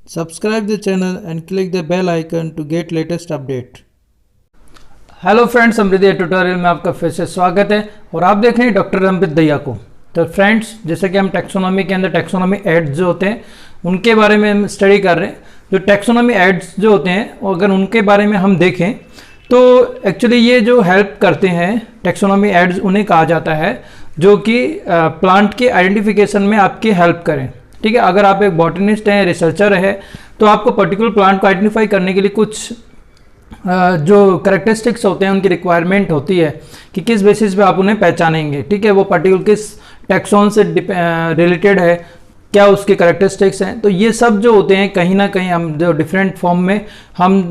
Subscribe the channel and click the bell icon to get latest update. Hello friends, Samriddhi tutorial में आपका फिर से स्वागत है और आप देख रहे हैं डॉक्टर रमपित दहिया को। तो फ्रेंड्स, जैसे कि हम टैक्सोनॉमी के अंदर टैक्सोनॉमी एड्स जो होते हैं उनके बारे में हम स्टडी कर रहे हैं। जो टैक्सोनॉमी एड्स जो होते हैं अगर उनके बारे में हम देखें तो एक्चुअली ये जो हेल्प करते हैं टैक्सोनॉमी एड्स उन्हें कहा जाता है जो कि प्लांट के आइडेंटिफिकेशन में आपकी हेल्प करें। ठीक है, अगर आप एक बॉटनिस्ट हैं, रिसर्चर है, तो आपको पर्टिकुलर प्लांट को आइडेंटिफाई करने के लिए कुछ जो करेक्टरिस्टिक्स होते हैं उनकी रिक्वायरमेंट होती है कि किस बेसिस पे आप उन्हें पहचानेंगे। ठीक है, वो पर्टिकुलर किस टैक्सोन से रिलेटेड है, क्या उसके करेक्टरिस्टिक्स हैं। तो ये सब जो होते हैं कहीं ना कहीं हम जो डिफरेंट फॉर्म में हम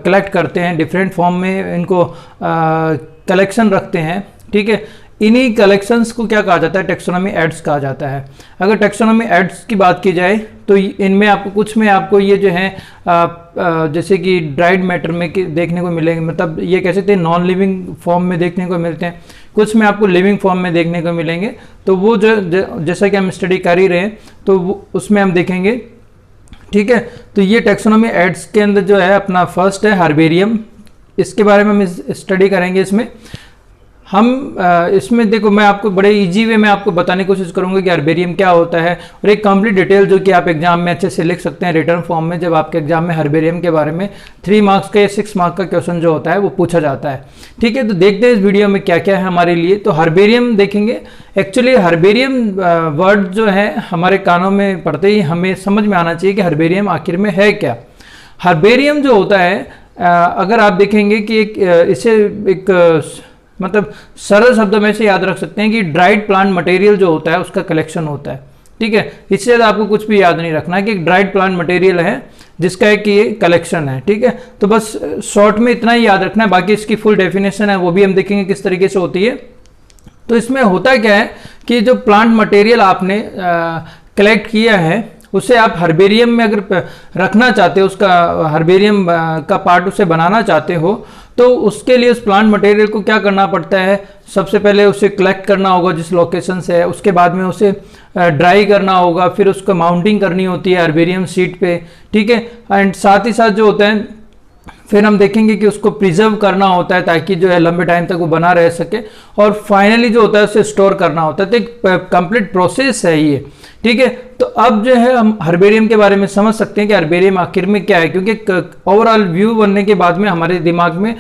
कलेक्ट करते हैं, डिफरेंट फॉर्म में इनको कलेक्शन रखते हैं। ठीक है, इन्हीं कलेक्शंस को क्या कहा जाता है, टैक्सोनॉमी एड्स कहा जाता है। अगर टैक्सोनॉमी एड्स की बात की जाए तो इनमें आपको कुछ में आपको ये जो है जैसे कि ड्राइड मैटर में देखने को मिलेंगे, मतलब ये कह सकते हैं नॉन लिविंग फॉर्म में देखने को मिलते हैं, कुछ में आपको लिविंग फॉर्म में देखने को मिलेंगे। तो वो जो जैसा कि हम स्टडी कर ही रहे हैं तो उसमें हम देखेंगे। ठीक है, तो ये टैक्सोनॉमी एड्स के अंदर जो है अपना फर्स्ट है हर्बेरियम। इसके बारे में हम स्टडी करेंगे। हम इसमें देखो, मैं आपको बड़े इजी वे में आपको बताने की कोशिश करूंगा कि हर्बेरियम क्या होता है और एक कंप्लीट डिटेल जो कि आप एग्जाम में अच्छे से लिख सकते हैं रिटर्न फॉर्म में। जब आपके एग्जाम में हर्बेरियम के बारे में 3 मार्क्स का या 6 मार्क्स का क्वेश्चन जो होता है वो पूछा जाता है। ठीक है, तो देखते हैं इस वीडियो में क्या क्या है हमारे लिए। तो हर्बेरियम देखेंगे। एक्चुअली हर्बेरियम वर्ड जो है हमारे कानों में पढ़ते ही हमें समझ में आना चाहिए कि हर्बेरियम आखिर में है क्या। हर्बेरियम जो होता है अगर आप देखेंगे कि इसे एक मतलब सरल शब्दों में से याद रख सकते हैं कि ड्राइड प्लांट मटेरियल जो होता है उसका कलेक्शन होता है। ठीक है, इससे ज़्यादा आपको कुछ भी याद नहीं रखना है कि ड्राइड प्लांट मटेरियल है जिसका एक ये कलेक्शन है। ठीक है, तो बस शॉर्ट में इतना ही याद रखना है, बाकी इसकी फुल डेफिनेशन है वो भी हम देखेंगे किस तरीके से होती है। तो इसमें होता क्या है कि जो प्लांट मटेरियल आपने कलेक्ट किया है उसे आप हर्बेरियम में अगर रखना चाहते हो, उसका हर्बेरियम का पार्ट उसे बनाना चाहते हो, तो उसके लिए उस प्लांट मटेरियल को क्या करना पड़ता है। सबसे पहले उसे कलेक्ट करना होगा जिस लोकेशन से है, उसके बाद में उसे ड्राई करना होगा, फिर उसको माउंटिंग करनी होती है हर्बेरियम शीट पे। ठीक है, एंड साथ ही साथ जो होता है फिर हम देखेंगे कि उसको प्रिजर्व करना होता है ताकि जो है लंबे टाइम तक वो बना रह सके, और फाइनली जो होता है उसे स्टोर करना होता है। तो एक कंप्लीट प्रोसेस है ये। ठीक है, तो अब जो है हम हर्बेरियम के बारे में समझ सकते हैं कि हर्बेरियम आखिर में क्या है, क्योंकि ओवरऑल व्यू बनने के बाद में हमारे दिमाग में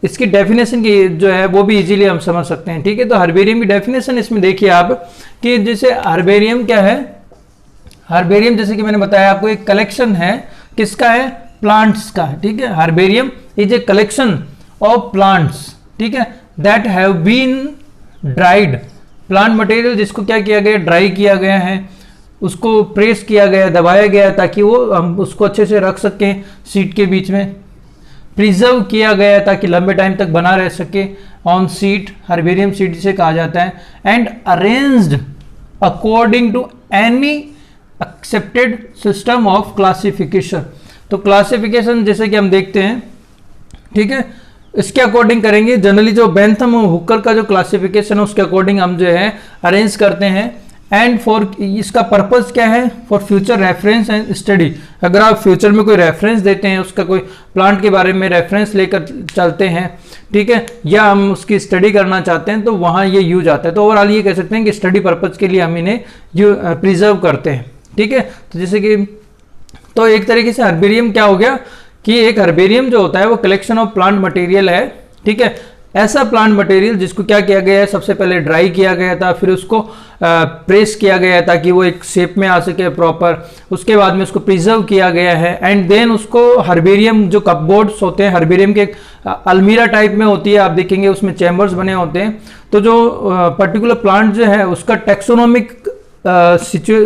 इसकी डेफिनेशन की जो है वो भी इजीली हम समझ सकते हैं। ठीक है, तो हर्बेरियम की डेफिनेशन इसमें देखिए आप कि जैसे हर्बेरियम क्या है। हर्बेरियम जैसे कि मैंने बताया आपको एक कलेक्शन है, किसका है, प्लांट्स का। ठीक है, herbarium is a collection of plants, ठीक है, that have been dried. Plant material जिसको क्या किया गया, ड्राई किया गया है, उसको प्रेस किया गया, दबाया गया ताकि वो हम उसको अच्छे से रख सकें शीट के बीच में। प्रिजर्व किया गया ताकि लंबे टाइम तक बना रह सके ऑन शीट, हर्बेरियम शीट जिसे कहा जाता है। And arranged according to any accepted system of classification. तो क्लासिफिकेशन जैसे कि हम देखते हैं, ठीक है, इसके अकॉर्डिंग करेंगे। जनरली जो बेंथम और हुकर का जो क्लासिफिकेशन है उसके अकॉर्डिंग हम जो है अरेंज करते हैं। एंड फॉर इसका पर्पस क्या है, for future reference and study. अगर आप फ्यूचर में कोई रेफरेंस देते हैं, उसका कोई प्लांट के बारे में रेफरेंस लेकर चलते हैं, ठीक है, या हम उसकी स्टडी करना चाहते हैं, तो वहाँ ये यूज आता है। तो ओवरऑल ये कह सकते हैं कि स्टडी पर्पज के लिए हम इन्हें प्रिजर्व करते हैं। ठीक है, तो जैसे कि तो एक तरीके से हर्बेरियम क्या हो गया कि एक हर्बेरियम जो होता है वो कलेक्शन ऑफ प्लांट मटेरियल है। ठीक है, ऐसा प्लांट मटेरियल जिसको क्या किया गया है, सबसे पहले ड्राई किया गया था, फिर उसको प्रेस किया गया ताकि वो एक शेप में आ सके प्रॉपर, उसके बाद में उसको प्रिजर्व किया गया है। एंड देन उसको हर्बेरियम जो कपबोर्ड्स होते हैं हर्बेरियम के अलमीरा टाइप में होती है, आप देखेंगे उसमें चैम्बर्स बने होते हैं। तो जो पर्टिकुलर प्लांट जो है उसका टैक्सोनॉमिक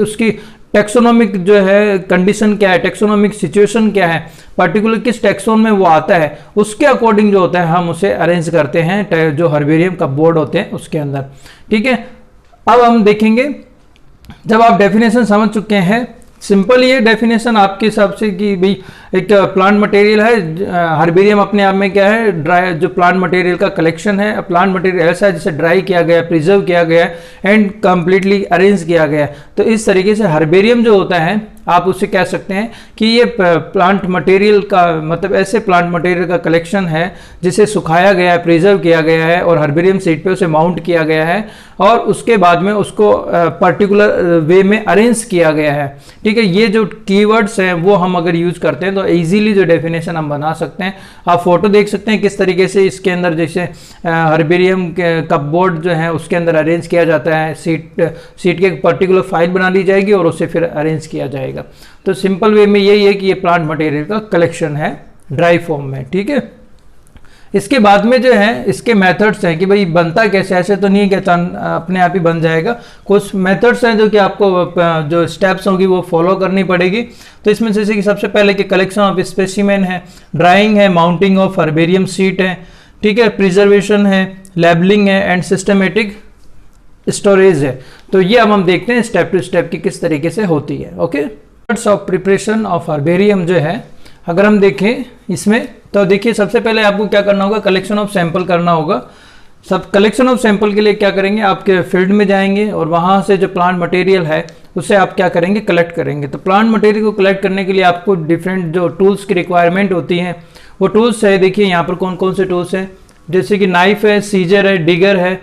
उसकी टैक्सोनॉमिक जो है कंडीशन क्या है, टैक्सोनॉमिक सिचुएशन क्या है, पर्टिकुलर किस टैक्सोन में वो आता है, उसके अकॉर्डिंग जो होता है हम उसे अरेंज करते हैं जो हर्बेरियम का बोर्ड होते हैं उसके अंदर। ठीक है, अब हम देखेंगे जब आप डेफिनेशन समझ चुके हैं, सिंपल ये डेफिनेशन आपके हिसाब से कि भाई एक प्लांट मटेरियल है, हर्बेरियम अपने आप में क्या है, ड्राई जो प्लांट मटेरियल का कलेक्शन है। प्लांट मटेरियल ऐसा है जिसे ड्राई किया गया, प्रिजर्व किया गया एंड कंप्लीटली अरेंज किया गया। तो इस तरीके से हर्बेरियम जो होता है आप उससे कह सकते हैं कि ये प्लांट मटेरियल का मतलब ऐसे प्लांट मटेरियल का कलेक्शन है जिसे सुखाया गया है, प्रिजर्व किया गया है और हर्बेरियम सीट पे उसे माउंट किया गया है और उसके बाद में उसको पर्टिकुलर वे में अरेंज किया गया है। ठीक है, ये जो कीवर्ड्स हैं वो हम अगर यूज करते हैं तो इजीली जो डेफिनेशन हम बना सकते हैं। आप फोटो देख सकते हैं किस तरीके से इसके अंदर जैसे हर्बेरियम के कपबोर्ड जो है उसके अंदर अरेंज किया जाता है, सीट की एक पर्टिकुलर फाइल बना ली जाएगी और उसे फिर अरेंज किया जाएगा। तो सिंपल वे में यही है कि ये प्लांट मटेरियल का कलेक्शन है ड्राई फॉर्म में। ठीक है, इसके बाद में जो है इसके मेथड्स हैं कि भाई बनता कैसे, ऐसे तो नहीं है कि अपने आप ही बन जाएगा। कुछ मेथड्स हैं जो कि आपको जो स्टेप्स होंगी वो फॉलो करनी पड़ेगी। तो इसमें जैसे कि सबसे पहले कि कलेक्शन ऑफ स्पेसिमेन है, ड्राइंग है, माउंटिंग ऑफ हर्बेरियम सीट है, ठीक है, प्रिजर्वेशन है, लेबलिंग है एंड सिस्टमेटिक स्टोरेज है। तो ये अब हम देखते हैं स्टेप टू स्टेप की किस तरीके से होती है। Okay, methods of preparation of herbarium जो है अगर हम देखें इसमें तो देखिए सबसे पहले आपको क्या करना होगा, कलेक्शन ऑफ सैंपल करना होगा। सब कलेक्शन ऑफ सैंपल के लिए क्या करेंगे, आपके फील्ड में जाएंगे और वहाँ से जो प्लांट मटेरियल है उसे आप क्या करेंगे, कलेक्ट करेंगे। तो प्लांट मटेरियल को कलेक्ट करने के लिए आपको डिफरेंट जो टूल्स की रिक्वायरमेंट होती हैं वो टूल्स है। देखिए यहाँ पर कौन कौन से टूल्स हैं, जैसे कि नाइफ है, सीजर है, डिगर है,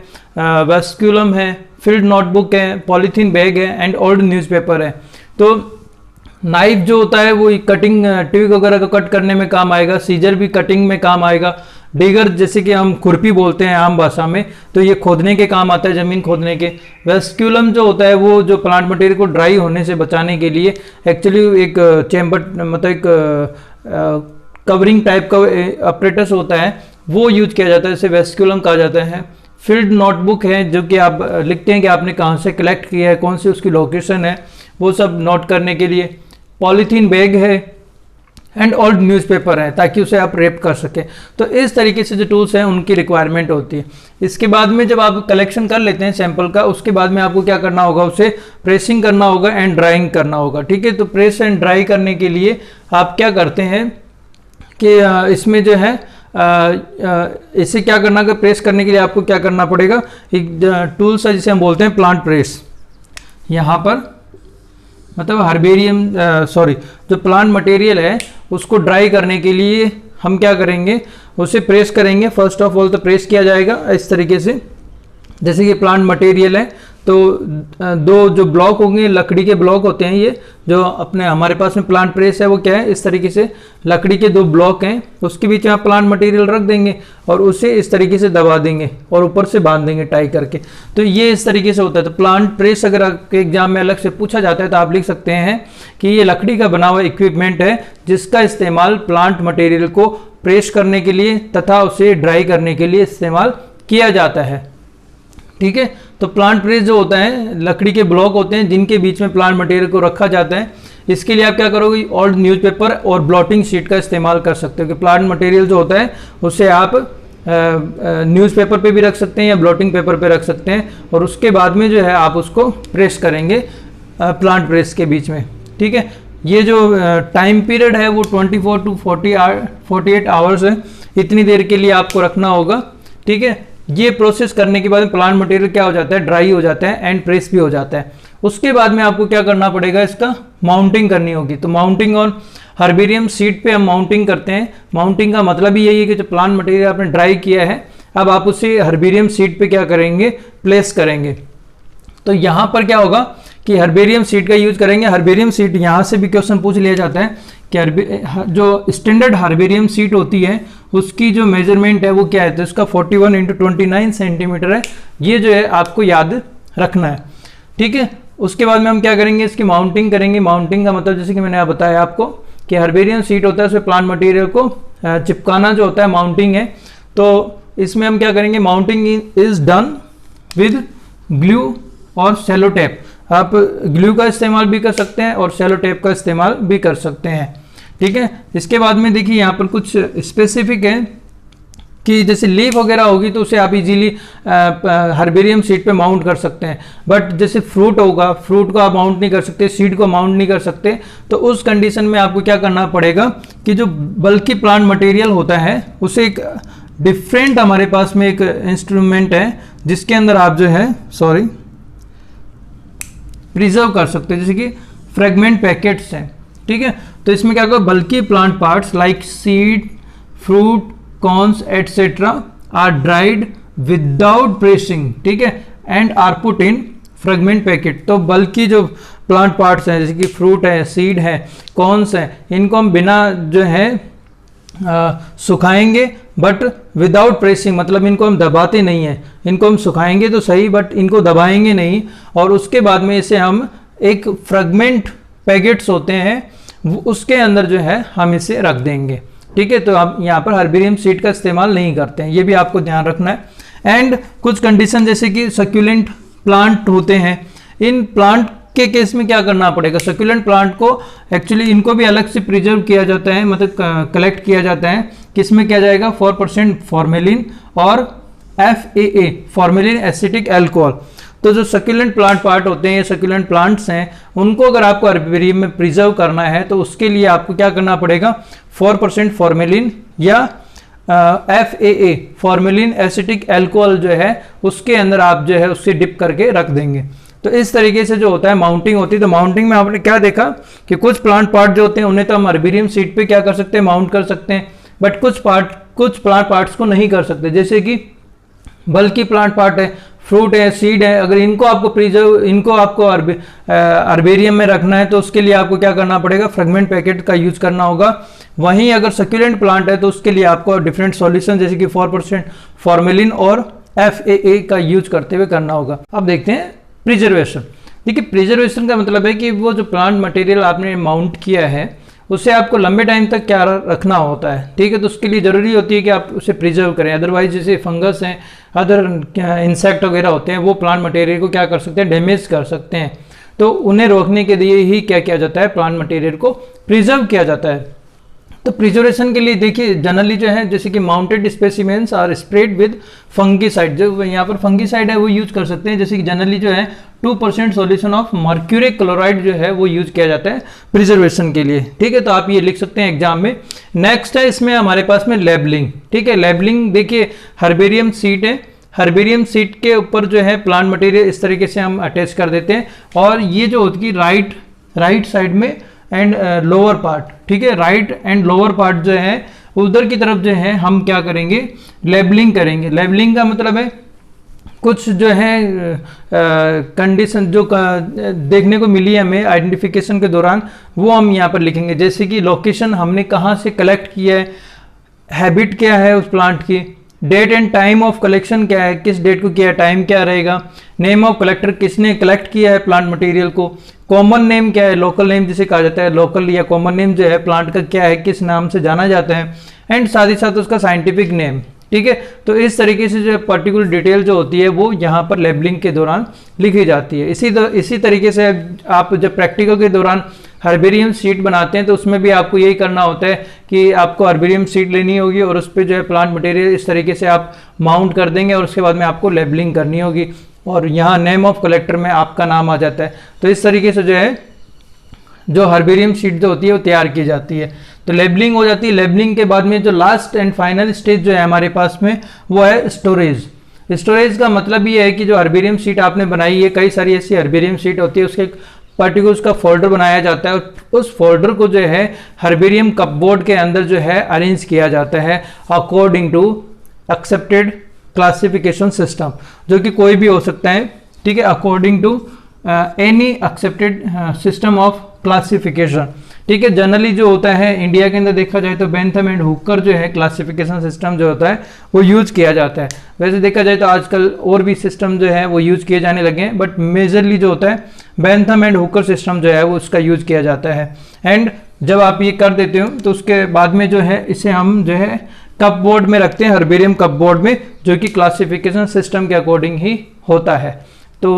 वेस्क्यूलम है, फील्ड नोटबुक है, पॉलीथीन बैग है एंड ओल्ड न्यूज़पेपर है। तो नाइफ जो होता है वो कटिंग ट्विग वगैरह को कट करने में काम आएगा, सीजर भी कटिंग में काम आएगा, डिगर जैसे कि हम खुरपी बोलते हैं आम भाषा में, तो ये खोदने के काम आता है, ज़मीन खोदने के। वेस्क्यूलम जो होता है वो जो प्लांट मटेरियल को ड्राई होने से बचाने के लिए एक्चुअली एक चैम्बर मतलब एक कवरिंग टाइप का अपरेटस होता है वो यूज किया जाता है, इसे वेस्क्यूलम कहा जाता है। फील्ड नोटबुक है जो कि आप लिखते हैं कि आपने कहाँ से कलेक्ट किया है, कौन सी उसकी लोकेशन है, वो सब नोट करने के लिए। पॉलीथीन बैग है एंड ओल्ड न्यूज़पेपर है ताकि उसे आप रेप कर सकें। तो इस तरीके से जो टूल्स हैं उनकी रिक्वायरमेंट होती है। इसके बाद में जब आप कलेक्शन कर लेते हैं सैंपल का, उसके बाद में आपको क्या करना होगा, उसे प्रेसिंग करना होगा एंड ड्राइंग करना होगा। ठीक है, तो प्रेस एंड ड्राई करने के लिए आप क्या करते हैं कि इसमें जो है इसे क्या करना है, प्रेस करने के लिए आपको क्या करना पड़ेगा, एक टूल्स है जिसे हम बोलते हैं प्लांट प्रेस। यहाँ पर मतलब हर्बेरियम जो प्लांट मटेरियल है उसको ड्राई करने के लिए हम क्या करेंगे, उसे प्रेस करेंगे। फर्स्ट ऑफ ऑल तो प्रेस किया जाएगा इस तरीके से, जैसे कि प्लांट मटेरियल है तो दो जो ब्लॉक होंगे लकड़ी के ब्लॉक होते हैं, ये जो अपने हमारे पास में प्लांट प्रेस है वो क्या है, इस तरीके से लकड़ी के दो ब्लॉक हैं, उसके बीच में आप प्लांट मटेरियल रख देंगे और उसे इस तरीके से दबा देंगे और ऊपर से बांध देंगे टाई करके। तो ये इस तरीके से होता है। तो प्लांट प्रेस अगर आपके एग्जाम में अलग से पूछा जाता है तो आप लिख सकते हैं कि ये लकड़ी का बना हुआ इक्विपमेंट है जिसका इस्तेमाल प्लांट मटेरियल को प्रेस करने के लिए तथा उसे ड्राई करने के लिए इस्तेमाल किया जाता है। ठीक है, तो प्लांट प्रेस जो होता है लकड़ी के ब्लॉक होते हैं जिनके बीच में प्लांट मटेरियल को रखा जाता है। इसके लिए आप क्या करोगे, ओल्ड न्यूज़पेपर और ब्लॉटिंग शीट का इस्तेमाल कर सकते हो कि प्लांट मटेरियल जो होता है उसे आप न्यूज़पेपर पे भी रख सकते हैं या ब्लॉटिंग पेपर पे रख सकते हैं और उसके बाद में जो है आप उसको प्रेस करेंगे प्लांट प्रेस के बीच में। ठीक है, ये जो टाइम पीरियड है वो 24 to 48 आवर्स है, इतनी देर के लिए आपको रखना होगा। ठीक है, ये प्रोसेस करने के बाद प्लांट मटेरियल क्या हो जाता है, ड्राई हो जाता है एंड प्रेस भी हो जाता है। उसके बाद में आपको क्या करना पड़ेगा, इसका माउंटिंग करनी होगी। तो माउंटिंग ऑन हर्बेरियम सीट पे हम माउंटिंग करते हैं। माउंटिंग का मतलब ही यही है कि जो प्लांट मटेरियल आपने ड्राई किया है अब आप उसे हर्बेरियम सीट पे क्या करेंगे, प्लेस करेंगे। तो यहाँ पर क्या होगा कि हर्बेरियम सीट का यूज करेंगे। हर्बेरियम सीट यहाँ से भी क्वेश्चन पूछ लिया जाता है कि जो स्टैंडर्ड हर्बेरियम सीट होती है उसकी जो मेजरमेंट है वो क्या है, तो इसका 41 × 29 सेंटीमीटर है। ये जो है आपको याद रखना है। ठीक है, उसके बाद में हम क्या करेंगे, इसकी माउंटिंग करेंगे। माउंटिंग का मतलब जैसे कि मैंने बताया आपको कि हर्बेरियम सीट होता है उसमें प्लांट मटेरियल को चिपकाना जो होता है माउंटिंग है। तो इसमें हम क्या करेंगे, mounting is done with glue और सेलो टेप। आप ग्लू का इस्तेमाल भी कर सकते हैं और सेलो टेप का इस्तेमाल भी कर सकते हैं। ठीक है, इसके बाद में देखिए यहाँ पर कुछ स्पेसिफिक है कि जैसे लीफ वगैरह होगी तो उसे आप इजीली हर्बेरियम सीट पे माउंट कर सकते हैं, बट जैसे फ्रूट होगा, फ्रूट को आप माउंट नहीं कर सकते, सीड को माउंट नहीं कर सकते। तो उस कंडीशन में आपको क्या करना पड़ेगा कि जो बल्कि प्लांट मटेरियल होता है उसे एक डिफरेंट हमारे पास में एक इंस्ट्रूमेंट है जिसके अंदर आप जो है प्रिजर्व कर सकते हैं। जैसे कि फ्रेगमेंट पैकेट्स हैं, ठीक है। तो इसमें क्या होगा, बल्कि plant parts like seed, fruit, corns etcetera are dried without pressing, ठीक है, and are put in fragment packet. तो बल्कि जो प्लांट पार्ट्स हैं जैसे कि फ्रूट है, सीड है, कॉर्न्स है, इनको हम बिना जो है सुखाएंगे बट विदाउट प्रेसिंग, मतलब इनको हम दबाते नहीं हैं, इनको हम सुखाएंगे तो सही बट इनको दबाएंगे नहीं, और उसके बाद में इसे हम एक फ्रेगमेंट पैकेट्स होते हैं उसके अंदर जो है हम इसे रख देंगे, ठीक है। तो आप यहाँ पर हर्बेरियम सीड का इस्तेमाल नहीं करते हैं, ये भी आपको ध्यान रखना है। एंड कुछ कंडीशन जैसे कि सक्यूलेंट प्लांट होते हैं, इन प्लांट के केस में क्या करना पड़ेगा, सक्यूलेंट प्लांट को एक्चुअली इनको भी अलग से प्रिजर्व किया जाता है, मतलब कलेक्ट किया जाता है, किसमें किया जाएगा, 4% फॉर्मेलिन और FAA फॉर्मेलिन एसिटिक अल्कोहल। तो जो सक्यूलेंट प्लांट पार्ट होते हैं, ये सक्यूलेंट प्लांट्स हैं, उनको अगर आपको हर्बेरियम में प्रिजर्व करना है तो उसके लिए आपको क्या करना पड़ेगा, 4% फॉर्मेलिन या FAA फॉर्मेलिन एसिटिक अल्कोहल जो है उसके अंदर आप जो है उससे डिप करके रख देंगे। तो इस तरीके से जो होता है माउंटिंग होती है। तो माउंटिंग में आपने क्या देखा कि कुछ प्लांट पार्ट जो होते हैं उन्हें तो हम हर्बेरियम सीड पे क्या कर सकते हैं, माउंट कर सकते हैं, बट कुछ प्लांट पार्ट्स को नहीं कर सकते, जैसे कि बल्कि प्लांट पार्ट है, फ्रूट है, सीड है, अगर इनको आपको हर्बेरियम में रखना है तो उसके लिए आपको क्या करना पड़ेगा, फ्रेगमेंट पैकेट का यूज करना होगा। वहीं अगर सक्यूलेंट प्लांट है तो उसके लिए आपको डिफरेंट सॉल्यूशन जैसे कि 4% फॉर्मेलिन और FAA का यूज करते हुए करना होगा। अब देखते हैं प्रिजर्वेशन। देखिए प्रिजर्वेशन का मतलब है कि वो जो प्लांट मटेरियल आपने माउंट किया है उसे आपको लंबे टाइम तक क्या रखना होता है, ठीक है। तो उसके लिए ज़रूरी होती है कि आप उसे प्रिजर्व करें, अदरवाइज जैसे फंगस हैं, अदर इंसेक्ट वगैरह होते हैं, वो प्लांट मटेरियल को क्या कर सकते हैं, डैमेज कर सकते हैं। तो उन्हें रोकने के लिए ही क्या किया जाता है, प्लांट मटेरियल को प्रिजर्व किया जाता है। तो प्रिजर्वेशन के लिए देखिए जनरली जो है जैसे कि mounted specimens are spread with fungicide, जो यहाँ पर फंगीसाइड है वो यूज कर सकते हैं, जैसे कि जनरली जो है 2% सॉल्यूशन ऑफ मर्क्यूरिक क्लोराइड जो है वो यूज किया जाता है प्रिजर्वेशन के लिए, ठीक है। तो आप ये लिख सकते हैं एग्जाम में। नेक्स्ट है इसमें हमारे पास में लेबलिंग, ठीक है। लेबलिंग देखिए हर्बेरियम सीड है, हर्बेरियम सीड के ऊपर जो है प्लांट मटेरियल इस तरीके से हम अटैच कर देते हैं, और ये जो होती है राइट साइड में एंड लोअर पार्ट, ठीक है, राइट एंड लोअर पार्ट जो है उधर की तरफ जो है हम क्या करेंगे, लेबलिंग करेंगे। लेबलिंग का मतलब है कुछ जो है कंडीशन जो देखने को मिली है हमें आइडेंटिफिकेशन के दौरान वो हम यहाँ पर लिखेंगे, जैसे कि लोकेशन हमने कहाँ से कलेक्ट किया है, हैबिट क्या है उस प्लांट की, date and time of collection क्या है, किस डेट को किया है, टाइम क्या रहेगा, नेम ऑफ कलेक्टर, किसने कलेक्ट किया है प्लांट मटेरियल को, कॉमन नेम क्या है, लोकल नेम जिसे कहा जाता है, लोकल या कॉमन नेम जो है प्लांट का क्या है, किस नाम से जाना जाता है, एंड साथ ही साथ उसका साइंटिफिक नेम, ठीक है। तो इस तरीके से जो पर्टिकुलर डिटेल जो होती है वो यहाँ पर लेबलिंग के दौरान लिखी जाती है। इसी तरीके से आप जब प्रैक्टिकल के दौरान हर्बेरियम सीट बनाते हैं तो उसमें भी आपको यही करना होता है कि आपको हर्बेरियम सीट लेनी होगी और उस पर जो है प्लांट मटेरियल इस तरीके से आप माउंट कर देंगे और उसके बाद में आपको लेबलिंग करनी होगी, और यहाँ नेम ऑफ कलेक्टर में आपका नाम आ जाता है। तो इस तरीके से जो है जो हर्बेरियम सीट जो होती है वो तैयार की जाती है। तो लेबलिंग हो जाती है। लेबलिंग के बाद में जो लास्ट एंड फाइनल स्टेज जो है हमारे पास में वो है स्टोरेज। स्टोरेज का मतलब ये है कि जो हर्बेरियम सीट आपने बनाई है, कई सारी ऐसी हर्बेरियम सीट होती है, उसके पर्टिकुलर उसका फोल्डर बनाया जाता है और उस फोल्डर को जो है हर्बेरियम कपबोर्ड के अंदर जो है अरेंज किया जाता है according to accepted classification system, जो कि कोई भी हो सकता है, ठीक है, according to any accepted system of classification, ठीक है। जनरली जो होता है इंडिया के अंदर देखा जाए तो बेंथम एंड हुकर जो है क्लासिफिकेशन सिस्टम जो होता है वो यूज किया जाता है। वैसे देखा जाए तो आजकल और भी सिस्टम जो है वो यूज किए जाने लगे हैं, बट मेजरली जो होता है बेंथम एंड हुकर सिस्टम जो है वो उसका यूज किया जाता है। एंड जब आप ये कर देते हो तो उसके बाद में जो है इसे हम जो है कप बोर्ड में रखते हैं, हर्बेरियम कप बोर्ड में, जो कि क्लासिफिकेशन सिस्टम के अकॉर्डिंग ही होता है। तो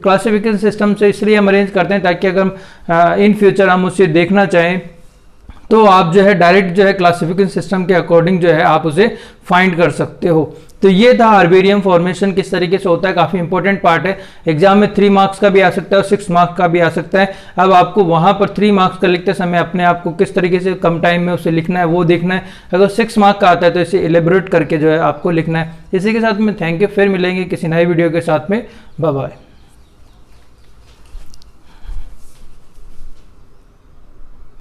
क्लासिफिकेशन सिस्टम से इसलिए हम अरेंज करते हैं ताकि अगर हम इन फ्यूचर हम उसे देखना चाहें तो आप जो है डायरेक्ट जो है क्लासिफिकेशन सिस्टम के अकॉर्डिंग जो है आप उसे फाइंड कर सकते हो। तो ये था हर्बेरियम फॉर्मेशन किस तरीके से होता है, काफ़ी इंपॉर्टेंट पार्ट है। एग्जाम में 3 मार्क्स का भी आ सकता है और 6 मार्क्स का भी आ सकता है। अब आपको वहाँ पर 3 मार्क्स का लिखते समय अपने आप को किस तरीके से कम टाइम में उसे लिखना है वो देखना है। अगर 6 मार्क्स का आता है तो इसे एलेबोरेट करके जो है आपको लिखना है। इसी के साथ में थैंक यू, फिर मिलेंगे किसी नए वीडियो के साथ में। Bye bye.